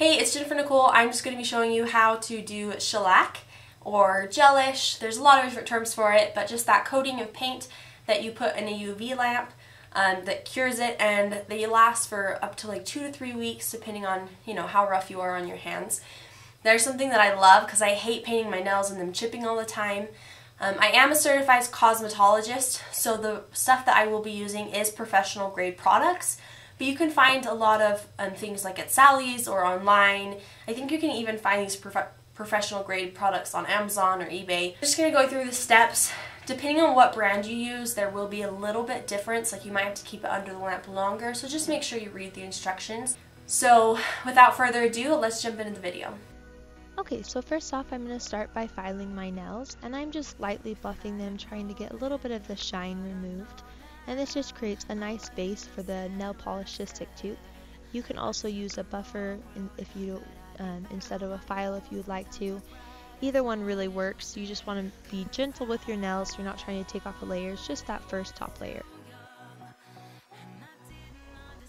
Hey, it's Jennifer Nicole. I'm just going to be showing you how to do shellac or gelish. There's a lot of different terms for it, but just that coating of paint that you put in a UV lamp that cures it, and they last for up to like 2 to 3 weeks depending on, how rough you are on your hands. There's something that I love because I hate painting my nails and them chipping all the time. I am a certified cosmetologist, so the stuff that I will be using is professional grade products. But you can find a lot of things like at Sally's or online. I think you can even find these professional grade products on Amazon or eBay. I'm just going to go through the steps. Depending on what brand you use, there will be a little bit difference. Like you might have to keep it under the lamp longer, so just make sure you read the instructions. So without further ado, let's jump into the video. Okay, so first off I'm going to start by filing my nails, and I'm just lightly buffing them, trying to get a little bit of the shine removed. And this just creates a nice base for the nail polish to stick to. You can also use a buffer if you instead of a file if you would like to. Either one really works. You just want to be gentle with your nails so you're not trying to take off the layers, just that first top layer.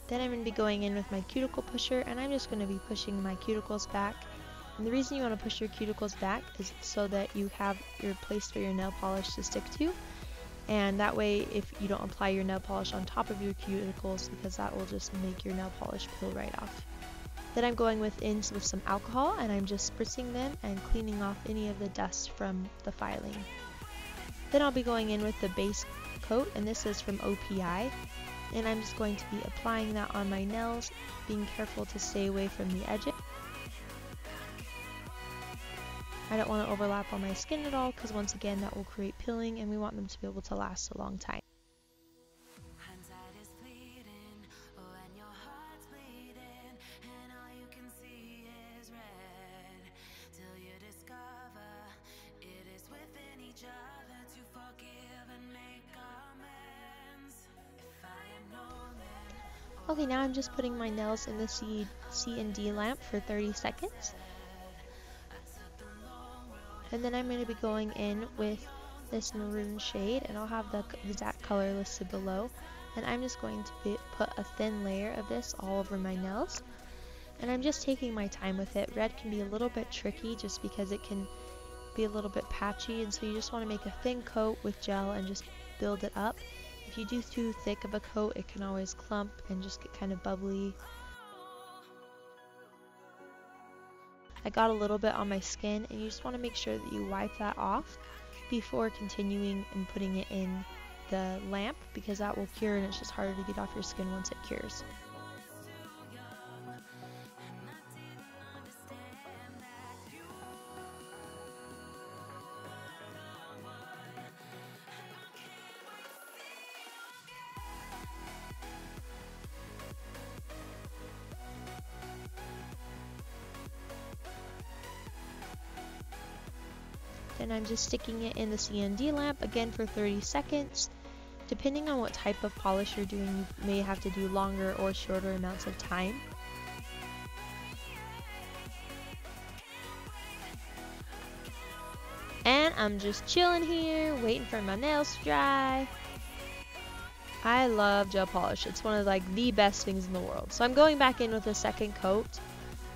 Then I'm going to be going in with my cuticle pusher, and I'm just going to be pushing my cuticles back. And the reason you want to push your cuticles back is so that you have your place for your nail polish to stick to. And that way, if you don't apply your nail polish on top of your cuticles, because that will just make your nail polish peel right off. Then I'm going with some alcohol, and I'm just spritzing them and cleaning off any of the dust from the filing. Then I'll be going in with the base coat, and this is from OPI. And I'm just going to be applying that on my nails, being careful to stay away from the edges. I don't want to overlap on my skin at all, because once again that will create peeling, and we want them to be able to last a long time. Okay, now I'm just putting my nails in the CND lamp for 30 seconds. And then I'm going to be going in with this maroon shade, and I'll have the exact color listed below. And I'm just going to put a thin layer of this all over my nails. And I'm just taking my time with it. Red can be a little bit tricky just because it can be a little bit patchy, and so you just want to make a thin coat with gel and just build it up. If you do too thick of a coat, it can always clump and just get kind of bubbly. I got a little bit on my skin, and you just want to make sure that you wipe that off before continuing and putting it in the lamp, because that will cure and it's just harder to get off your skin once it cures. And I'm just sticking it in the CND lamp again for 30 seconds. Depending on what type of polish you're doing, you may have to do longer or shorter amounts of time. And I'm just chilling here, waiting for my nails to dry. I love gel polish. It's one of the best things in the world. So I'm going back in with a second coat.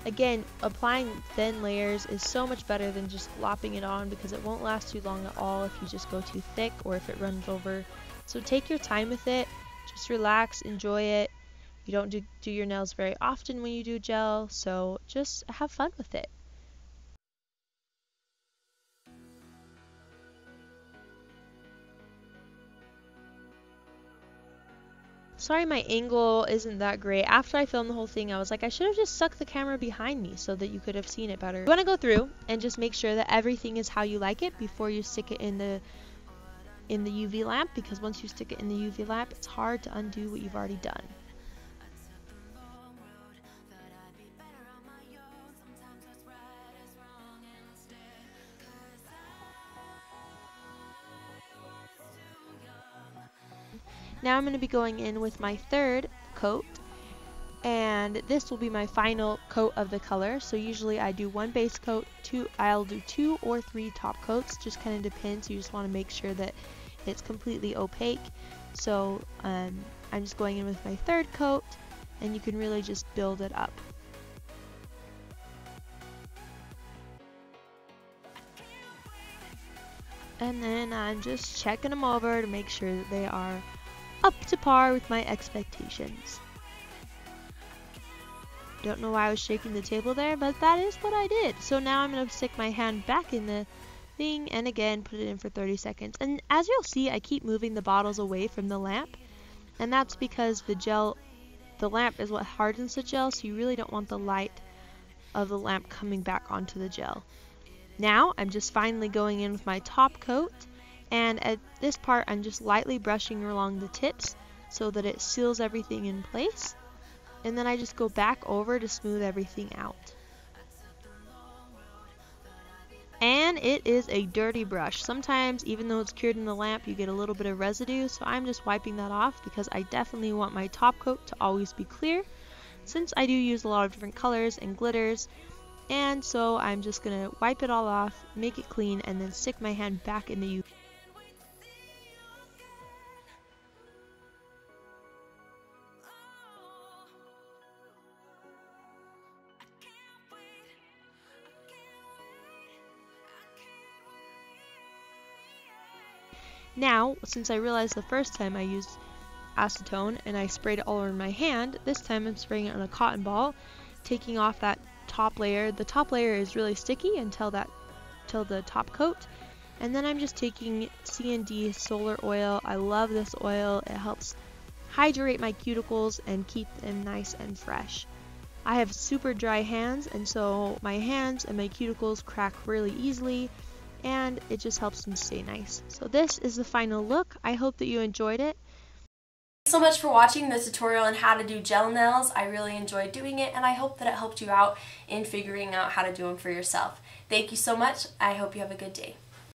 Again, applying thin layers is so much better than just lopping it on, because it won't last too long at all if you just go too thick or if it runs over. So take your time with it, just relax, enjoy it. You don't do your nails very often when you do gel, so just have fun with it. Sorry my angle isn't that great. After I filmed the whole thing, I was like, I should have just stuck the camera behind me so that you could have seen it better. You want to go through and just make sure that everything is how you like it before you stick it in the UV lamp, because once you stick it in the UV lamp, it's hard to undo what you've already done. Now I'm going to be going in with my third coat, and this will be my final coat of the color. So usually I do one base coat, I'll do 2 or 3 top coats, just kind of depends. You just want to make sure that it's completely opaque. So I'm just going in with my third coat, and you can really just build it up. And then I'm just checking them over to make sure that they are up to par with my expectations. Don't know why I was shaking the table there, but that is what I did. So now I'm going to stick my hand back in the thing and again put it in for 30 seconds. And as you'll see, I keep moving the bottles away from the lamp, and that's because the lamp is what hardens the gel, so you really don't want the light of the lamp coming back onto the gel. Now I'm just finally going in with my top coat, and at this part I'm just lightly brushing along the tips so that it seals everything in place, and then I just go back over to smooth everything out. And it is a dirty brush. Sometimes, even though it's cured in the lamp, you get a little bit of residue, so I'm just wiping that off because I definitely want my top coat to always be clear, since I do use a lot of different colors and glitters. And so I'm just going to wipe it all off, make it clean, and then stick my hand back in the UV. Now, since I realized the first time I used acetone and I sprayed it all over my hand, this time I'm spraying it on a cotton ball, taking off that top layer. The top layer is really sticky until the top coat, and then I'm just taking CND Solar Oil. I love this oil. It helps hydrate my cuticles and keep them nice and fresh. I have super dry hands, and so my hands and my cuticles crack really easily, and it just helps them stay nice. So this is the final look. I hope that you enjoyed it. Thanks so much for watching the tutorial on how to do gel nails. I really enjoyed doing it, and I hope that it helped you out in figuring out how to do them for yourself. Thank you so much. I hope you have a good day.